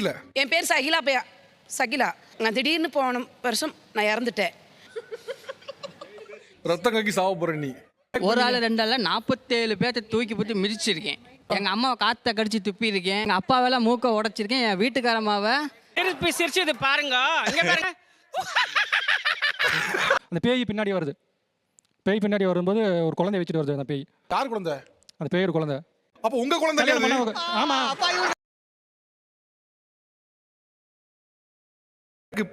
இல்ல என் பேர் சகிலா. நான் திடீர்னு போன வருஷம் நான் இறந்துட்டேன். ரத்தம் கக்கி சாவ போற நீ. ஒரு ஆள் 2 ஆள் 47 பேர்த்த தூக்கி போட்டு மிதிச்சிருக்கேன். எங்க அம்மாவை காத்த கடிச்சு துப்பி இருக்கேன். எங்க அப்பாவெல்லாம் மூக்க உடைச்சிருக்கேன். என் வீட்டுக்காரமாவை சிரிச்சது பாருங்க. அந்த பேய் பின்னாடி வருது. பேய் பின்னாடி வரும்போது ஒரு குழந்தை வச்சுட்டு வருது. அந்த பேய் யார் குழந்தை? அந்த பேய் ஒரு குழந்தை. அப்ப உங்க குழந்தை இல்லையா? ஆமா.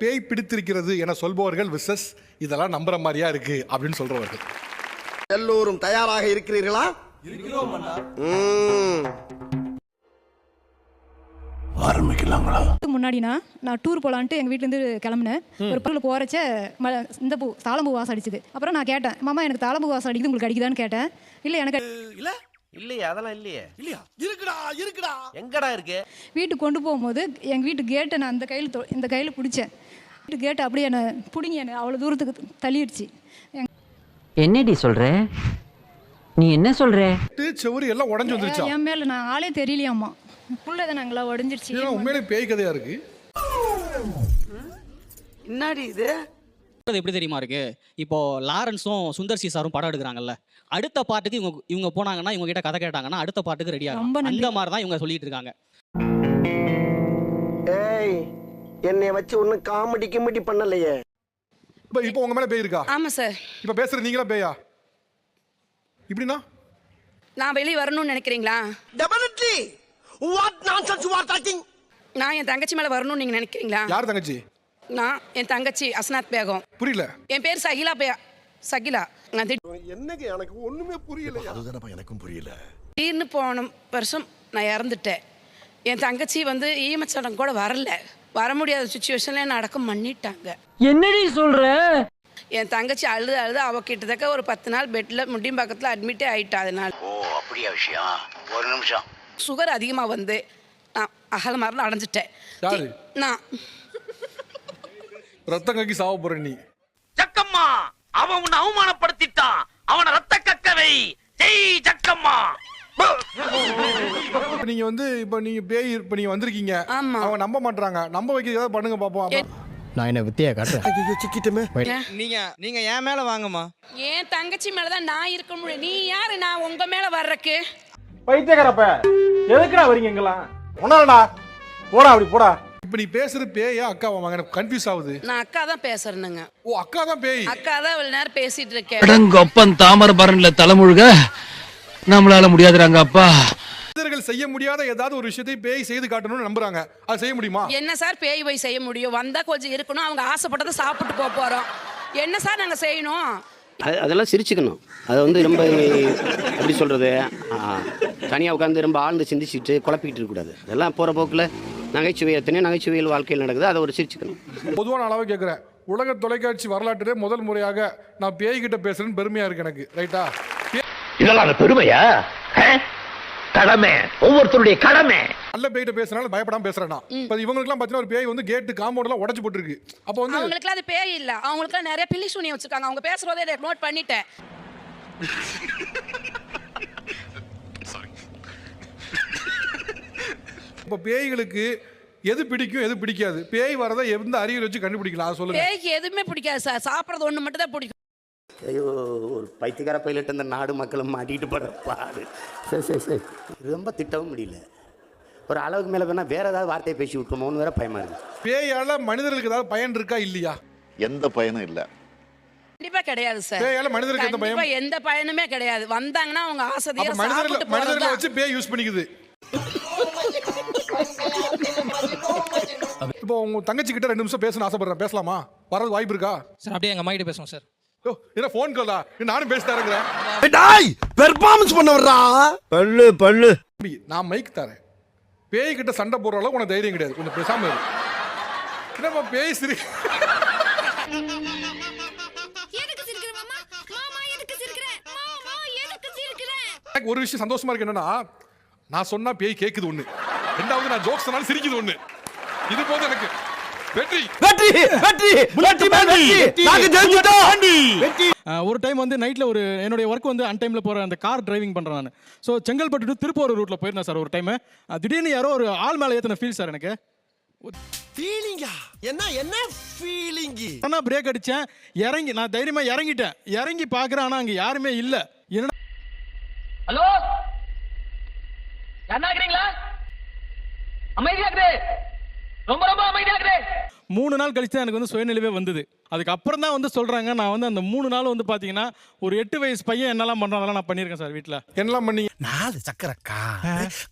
பேய் பிடித்திருக்கிறது என சொல்பவர்கள் விசஸ் இதெல்லாம் நம்புற மாதிரியா இருக்கு அப்படின்னு சொல்றவர்கள். எல்லோரும் தயாராக இருக்கிறீர்களா? ஆரம்பிக்கலாங்களா? முன்னாடினா நான் டூர் போலான்ட்டு எங்கள் வீட்டிலேருந்து கிளம்புனேன். ஒரு பக்கத்தில் போகிறச்ச இந்த பூ தாளம்பூ வாசம் அடிச்சுது. அப்புறம் நான் கேட்டேன், மாமா எனக்கு தாளம்பூ வாசம் அடிக்குது, உங்களுக்கு அடிக்குதான்னு கேட்டேன். இல்லை எனக்கு இல்லையே, அதெல்லாம் இல்லையே. இல்லையா? இருக்குடா எங்கடா இருக்கு? வீட்டுக்கு கொண்டு போகும்போது எங்கள் வீட்டு கேட்டை நான் இந்த கையில் பிடிச்சேன். வீட்டு கேட்டை அப்படியே என்னை பிடிங்கி என்னை அவ்வளோ தூரத்துக்கு தள்ளிடுச்சு. என்னடி சொல்ற? நீ என்ன சொல்ற? செவுரு எல்லாம் உடைஞ்சு வந்துருச்சா? என் மேலே நான் ஆளே தெரியலையாம்மா. புள்ளதை நாங்களா உடஞ்சிருச்சு. உண்மையிலே பேய் கதையா இருக்கு. என்னடி இது? எப்படி தெரியுமா இருக்கு? இப்போ லாரன்ஸும் சுந்தர் சி சாரும் படம் எடுக்கிறாங்கல்ல, அடுத்த பாட்டுக்கு இவங்க போனாங்கன்னா, இவங்க கிட்ட கதை கேட்டாங்கன்னா அடுத்த பாட்டுக்கு ரெடியா இருக்கும். அந்த மாதிரி தான் இவங்க சொல்லிட்டு இருக்காங்க. ஏய், என்னைய வச்சு ஒன்னும் காமெடி கிமெடி பண்ணலையே. இப்போ உங்க மேல பேய் இருக்கா? ஆமா சார். இப்போ பேசுற நீங்களா பேயா? இப்படினா நான் வெளியே வரணும்னு நினைக்கிறீங்களா? Definitely. What nonsense you are talking? நான் என் தங்கச்சி மேல வரணும்னு நீங்க நினைக்கிறீங்களா? யார் தங்கச்சி? நான் என் தங்கச்சி அஸ்னாத் பேகம். புரியல. என் பேர் சகிலா. நான் என்னங்க எனக்கு ஒண்ணுமே புரியல. அதுதானப்பா எனக்கும் புரியல. திடீர்னு போன வருஷம் நான் இறந்துட்டேன். என் தங்கச்சி வந்து ஈமச்சடம் கூட வர முடியாத சுச்சுவேஷன்ல என்ன அடக்கம் பண்ணிட்டாங்க. என்னடி சொல்ற? என் தங்கச்சி அழுது அவ கிட்டத்தட்ட ஒரு 10 நாள் பெட்ல முட்டியம்பாக்கத்தில் அட்மிட்டே ஆயிட்டா. அதனால அப்படியா விஷயம்? ஒரு நிமிஷம். சுகர் அதிகமாக வந்து நான் அகல மருந்து அடைஞ்சிட்டேன். யாரு? நான் ரத்தம் கக்கி சாவ போற நீ. ஜக்கம்மா, அவன் உன்னை அவமானப்படுத்திட்டான். அவனை ரத்த கக்கவை. ஜெய் ஜக்கம்மா. நீங்க வந்து இப்போ நீங்க பேய் இப்போ நீங்க வந்திருக்கீங்க. அவங்க நம்ப மாட்டாங்க. நம்ப வைக்க ஏதாவது பண்ணுங்க பாப்போம். நான் என்ன வித்தியா காட்டுறேன். ஐயோ சிக்கிட்டமே. நீங்க என் மேல வாங்கம்மா. என் தங்கச்சி மேலதான் நான் இருக்க முடியும். நீ யாரு நான் உங்க மேல வர்றக்கு? பைத்தியக்காரப்ப எதுக்குடா வரீங்க எங்கலாம்? ஒண்ணாடா போடா, அப்படி போடா. இப்போ நீ பேசுற பேயா அக்காவா? எனக்கு கன்ஃபியூஸ் ஆகுது. நான் அக்கா தான் பேசுறேனுங்க. ஓ, அக்கா தான் பேய். அக்கா தான் இவ்வளவு நேரம் பேசிட்டு இருக்கேன். அடங்கொப்பன் தாமரபரன்ல தலைமுழுக நம்மளால முடியாதுறாங்க அப்பா. மனிதர்கள் செய்ய முடியாத ஏதாவது ஒரு விஷயத்தை பேய் செய்து காட்டணும்னு நம்புறாங்க. அது செய்ய முடியுமா? என்ன சார் பேய் போய் செய்ய முடியும்? வந்தா கொஞ்சம் இருக்கணும், அவங்க ஆசைப்பட்டதை சாப்பிட்டு போறோம். என்ன சார் நாங்க செய்யணும்? அதெல்லாம் சிரிச்சுக்கணும். அது வந்து ரொம்ப எப்படி சொல்கிறது, தனியாக உட்காந்து ரொம்ப ஆழ்ந்து சிந்திச்சுட்டு குழப்பிக்கிட்டு இருக்கக்கூடாது. அதெல்லாம் போகிற போக்கில் நகைச்சுவையில் வாழ்க்கையில் நடக்குது. அதை ஒரு சிரிச்சுக்கணும். பொதுவான அளவு கேட்குறேன். உலக தொலைக்காட்சி வரலாற்றிலே முதல் முறையாக நான் பேய்கிட்ட பேசுறேன்னு பெருமையாக இருக்கு எனக்கு. ரைட்டா? இதெல்லாம் பெருமையா? கடமை, ஒவ்வொருத்தருடைய கடமை. நல்ல பேய்கிட்ட பேசுறதுனால பயப்படாம பேசுறேன்னா. இப்போ இவங்களுக்குலாம் பார்த்தீங்கன்னா ஒரு பேய் வந்து கேட்டு காம்பவுண்ட்லாம் உடைச்சு போட்டுருக்கு. அப்போ வந்து அவங்களுக்குலாம் அது பேய் இல்லை, அவங்களுக்குலாம் நிறைய பில்லி சூனியம் வச்சிருக்காங்க. அவங்க பேசுறதே நோட் பண்ணிட்டேன். இப்போ பேய்களுக்கு எது பிடிக்கும் எது பிடிக்காது? பேய் வரதை எந்த அறிவியல் வச்சு கண்டுபிடிக்கலாம்? அதை சொல்லுங்க. பேய்க்கு எதுவுமே பிடிக்காது சார். சாப்பிட்றது ஒன்று மட்டும் தான் பிடிக்கும். ஐயோ, ஒரு பைத்தியக்கார பைலட் இந்த நாடு மக்களும் மாட்டிட்டு படுற பாடு. சரி ரொம்ப திட்டவும் முடியல. ஒரு அளவுக்கு மேலே வேணா வேற ஏதாவது வார்த்தையை பேசி விட்டுருமோன்னு வேற பயமா இருக்கு. பேயால மனிதர்களுக்கு ஏதாவது பயன் இருக்கா இல்லையா? எந்த பயனும் இல்லை. கண்டிப்பா கிடையாது சார். பேயால மனிதர்களுக்கு எந்த பயன்? எந்த பயனுமே கிடையாது. வந்தாங்கன்னா அவங்க ஆசையா மனிதர்களை வச்சு பேய் யூஸ் பண்ணிக்குது. இப்போ உங்க தங்கச்சி கிட்ட 2 நிமிஷம் பேசணும்னு ஆசைப்படுறேன். பேசலாமா? வரது வாய்ப்பு இருக்கா சார்? அப்படியே எங்க அம்மா கிட்ட பேசுவோம் சார். ஓ, என்ன ஃபோன் காலா? நானும் பேசிட்டு இருக்கேன். டேய், பெர்ஃபார்மன்ஸ் பண்ண வர்றா. பல்லு. நான் மைக் தரேன். பேய் கிட்ட சண்டை போடுற அளவுக்கு உனக்கு தைரியம் கிடையாது. கொஞ்சம் பேசாம இரு. என்னப்பா பேய் சிரி? எனக்கு ஒரு விஷயம் சந்தோஷமா இருக்கு. என்னன்னா, நான் சொன்னா பேய் கேக்குது ஒண்ணு, ரெண்டாவது நான் ஜோக்ஸ் சொன்னாலும் சிரிக்குது ஒண்ணு. இது போது எனக்கு வெற்றி. ஒரு டைம் வந்து நைட்டில் என்னுடைய ஒர்க் வந்து அன்டைமில் போகிற அந்த கார் டிரைவிங் பண்ணுறேன் நான். ஸோ செங்கல்பட்டு டு திருப்பூர் ரூட்டில் போயிருந்தேன் சார். ஒரு டைம் திடீர்னு யாரோ ஒரு ஆள் மேலே ஏற்றின ஃபீல் சார் எனக்கு. ஃபீலிங்கா என்ன ஃபீலிங்? நான் பிரேக் அடித்தேன், நான் தைரியமாக இறங்கிட்டேன். இறங்கி பார்க்குறேன், ஆனால் அங்கே யாருமே இல்லை. என்னடா ஹலோ, என்ன ஆகுறீங்களா? அமைதியாக்குது, ரொம்ப ரொம்ப அமைதியாக்குது. 3 நாள் கழிச்சு தான் எனக்கு வந்து சுயநிலைவே வந்தது. அதுக்கப்புறம் தான் வந்து சொல்கிறாங்க, நான் வந்து அந்த 3 நாள் வந்து பார்த்தீங்கன்னா ஒரு 8 வயசு பையன் என்னெல்லாம் பண்ணுறோம் அதெல்லாம் நான் பண்ணியிருக்கேன் சார் வீட்டில். என்னலாம் பண்ணீங்க? 4 சக்கர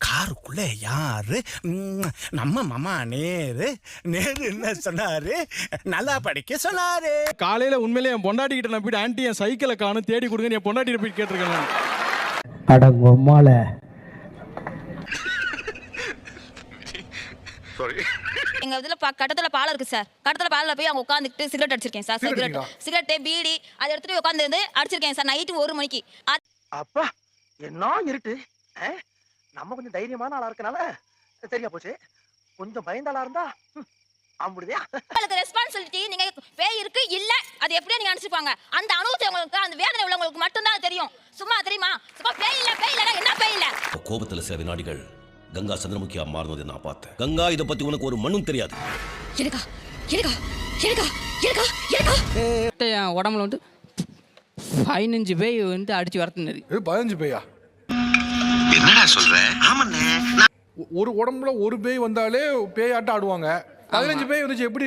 காருக்குள்ள யாரு? நம்ம மாமா நேரு என்ன சொன்னாரு? நல்லா படிக்க சொன்னாரு. காலையில் உண்மையிலே என் பொண்டாட்டிக்கிட்ட நான் போய்ட்டு ஆன்ட்டி என் சைக்கிளை காணும் தேடி கொடுங்கன்னு என் பொண்டாட்டிகிட்ட போய் கேட்டிருக்கேன் நான். அடங்கொம்மால எங்க இதுல கட்டத்துல பாலம் இருக்கு சார். கட்டத்துல பாலில் போய் அவங்க உட்காந்துட்டு சிகரெட் அடிச்சிருக்கேன் சார். சிகரெட் பீடி அதை எடுத்துட்டு உட்காந்து அடிச்சிருக்கேன் சார் நைட்டு 1 மணிக்கு. அப்பா என்ன இருட்டு. நம்ம கொஞ்சம் தைரியமான ஆளா இருக்கனால சரியா போச்சு. கொஞ்சம் பயந்தாளா இருந்தா அம்புடுதியா. உங்களுக்கு ரெஸ்பான்சிபிலிட்டி, நீங்க பேய் இருக்கு இல்ல அது எப்படியே நீங்க அனுப்பிச்சிருப்பாங்க. அந்த அனுபவத்தை உங்களுக்கு, அந்த வேதனை உள்ளவங்களுக்கு மட்டும்தான் தெரியும். சும்மா தெரியுமா? சும்மா பேய் இல்ல என்ன பேய் இல்ல. கோபத்துல சில வினாடிகள் கங்கா சந்திரமுகியா மாறினதை நான் பார்த்தேன். கங்கா, இதை பத்தி உனக்கு ஒரு மண்ணும் தெரியாது. என் உடம்புல வந்து 15 பேய் வந்து அடிச்சு வரத்துனது. 15 பேயா? என்னடா சொல்ற? ஆமாண்ணே. ஒரு உடம்புல ஒரு பேய் வந்தாலே பேயாட்டம் ஆடுவாங்க. 15 பேய் வந்துச்சு, எப்படி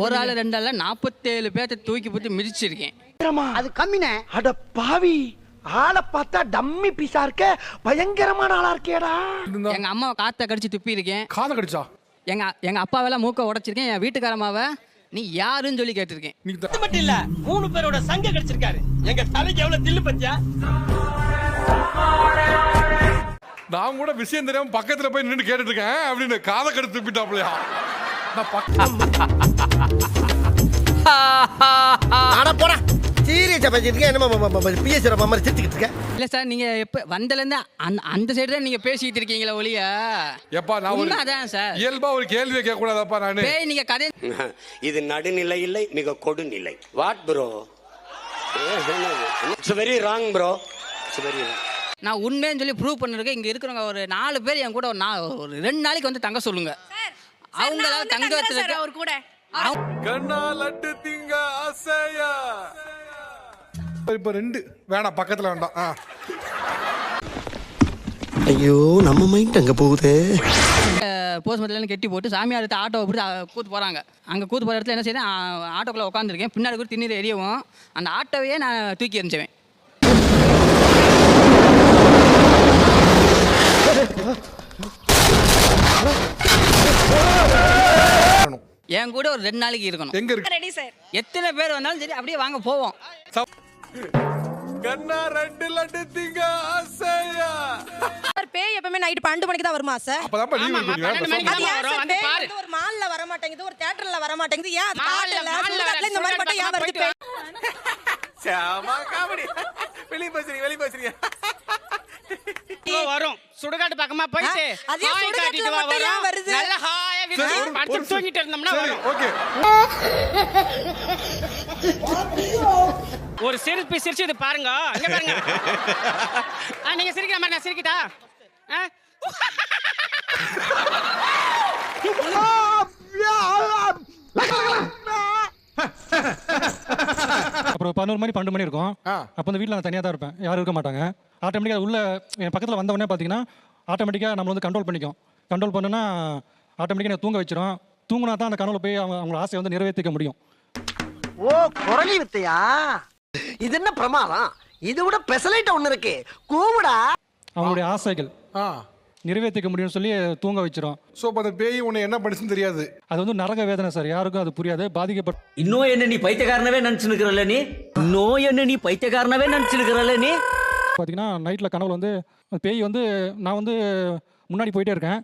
ஒரு ஆள் 2 ஆள் 47 பேர்த்த தூக்கி போட்டு மிதிச்சிருக்கேன். அது கம்மினே. அட பாவி, ஆளை பார்த்தா டம்மி பீஸா இருக்க, பயங்கரமான ஆளா இருக்கேடா. எங்க அம்மாவை காத்த கடிச்சு துப்பி இருக்கேன். காதை கடிச்சா? எங்க அப்பாவெல்லாம் மூக்க உடைச்சிருக்கேன். என் வீட்டுக்காரமாவை நீ யாருன்னு சொல்லி கேட்டிருக்கேன். இது மட்டும் இல்ல, 3 பேரோட சங்க கடிச்சிருக்காரு. எங்க தலைக்கு எவ்வளவு தில்லு பச்சா. நான் கூட விஷயம் தெரியாம பக்கத்துல போய் நின்று கேட்டுட்டு இருக்கேன் அப்படின்னு காதை கடிச்சு துப்பிட்டாப்லையா? இல்ல சார், நீங்க எப்ப வந்தலேருந்து அந்த சைடு தான் நீங்க பேசிட்டு இருக்கீங்களா ஒளிய? எப்பா நான் அதான் சார், இயல்பா ஒரு கேள்வியை கேட்க கூடாதப்பா. நானு பேய் நீங்க கதை இது நடுநிலை இல்லை, மிக கொடுநிலை. What bro? It's very wrong bro. It's very wrong. நான் உண்மைன்னு சொல்லி ப்ரூவ் பண்ணிருக்கேன். இங்க இருக்கிறவங்க ஒரு 4 பேர் என் கூட ஒரு 2 நாளைக்கு வந்து தங்க சொல்லுங்க. அவங்களால தங்க வச்சிருக்க அவர் கூட கண்ணா லட்டு திங்க ஆசையா. இப்ப 2 வேணாம், பக்கத்துல வேண்டாம். ஐயோ, நம்ம மைண்ட் அங்க போகுது. போஸ்ட்மார்ட்டம் கெட்டி போட்டு சாமியார் எடுத்து ஆட்டோவை பிடிச்சி கூத்து போகிறாங்க. அங்கே கூத்து போகிற இடத்துல என்ன செய்யறேன், ஆட்டோக்குள்ளே உட்காந்துருக்கேன். பின்னாடி கூட திண்ணீர் எரியவும் அந்த ஆட்டோவையே நான் தூக்கி எறிஞ்சுவேன். என் கூட ஒரு 2 நாளைக்கு இருக்கணும். எங்க இருக்கு? Ready sir. எத்தனை பேர் வந்தாலும் சரி அப்படியே வாங்க போவோம். கண்ணா 2 லட்டு திங்க ஆசையா. பேய் எப்பவுமே நைட் 12 மணிக்கு தான் வருமா சார்? அப்பதான் லீவ் எடுப்பீங்க. ஒரு மால்ல வர மாட்டேங்குது, ஒரு தியேட்டர்ல வர மாட்டேங்குது. ஏன் அது காட்டல சுடுகாட்ல இந்த மாதிரி மட்டும் ஏன் வருது பேய்? சாமா காமெடி. வெளிய பேசுறீங்க. வரும் சுடுகாட்டு பக்கமா போயிட்டு அதே சுடுகாட்ல மட்டும் ஏன் வருது? நல்ல ஹாயா வீட்டுல படுத்து தூங்கிட்டு இருந்தோம்னா வரும். ஓகே. ஒரு சிரிச்சு இது பாருங்க. இங்க பாருங்க. நீங்க சிரிக்கிற மாதிரி நான் சிரிக்கிட்டா? அப்புறம் 11 மணி 12 மணி இருக்கும். அப்போ அந்த வீட்டில் நான் தனியாக தான் இருப்பேன், யாரும் இருக்க மாட்டாங்க. ஆட்டோமேட்டிக்காக உள்ள என் பக்கத்தில் வந்த உடனே பார்த்தீங்கன்னா ஆட்டோமேட்டிக்காக நம்மளை வந்து கண்ட்ரோல் பண்ணிக்கும். கண்ட்ரோல் பண்ணுன்னா ஆட்டோமேட்டிக்காக எனக்கு தூங்க வச்சிரும். தூங்கினா தான் அந்த கனவுல போய் அவங்களோட ஆசையை வந்து நிறைவேற்றிக்க முடியும். ஓ, குரலி வித்தையா? இது என்ன பிரமாதம்? இது விட பெசலைட் ஒண்ணு இருக்கு, கூவுடா. அவங்களுடைய ஆசைகள் நிறைவேற்றிக்க முடியும்னு சொல்லி தூங்க வச்சிரும். ஸோ அப்போ அந்த பேய் உன்னை என்ன பண்ணுச்சுன்னு தெரியாது. அது வந்து நரக வேதனை சார், யாருக்கும் அது புரியாது. பாதிக்கப்பட்ட இன்னும் என்ன நீ பைத்தியக்காரனவே நினைச்சுக்கிறல்ல நீ? பார்த்தீங்கன்னா நைட்டில் கனவுல வந்து பேய் வந்து நான் வந்து முன்னாடி போயிட்டே இருக்கேன்.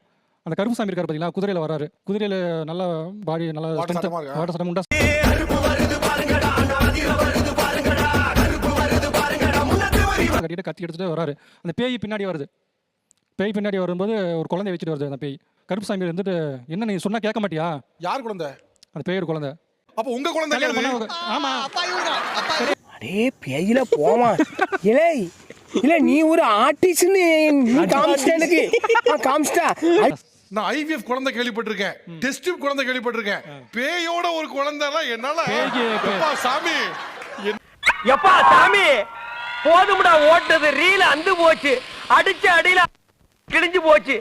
அந்த கருப்பு சாமி இருக்காரு பார்த்தீங்களா, குதிரையில் வராரு. குதிரையில் நல்லா பாடி நல்லா வாட்ட சட்டம் உண்டா கட்டிட்டு கத்தி எடுத்துட்டு வராரு. அந்த பேய் பின்னாடி வருது. பேய் பின்னாடி வரும்போது ஒரு குழந்தை வச்சுட்டு வருது. அந்த பேய் கருப்பு சாமி இருந்துட்டு, என்ன நீ சொன்னா கேட்க மாட்டியா? யார் குழந்தை? அந்த பேயோட குழந்தை. அப்போ உங்க குழந்தை? ஆமா. அடே பேயில போமா. இல்ல நீ ஒரு ஆர்டிஸ்ட்னு நீ காமிச்சிட்ட எனக்கு. காமிச்சிட்டா. நான் ஐவிஎஃப் குழந்தை கேள்விப்பட்டிருக்கேன், டெஸ்ட் டியூப் குழந்தை கேள்விப்பட்டிருக்கேன். பேயோட ஒரு குழந்தைனா என்னால எப்பா சாமி எப்பா சாமி போதும்டா ஓட்டது ரீல அந்து போச்சு, அடிச்ச அடியில கிழிஞ்சு போச்சு.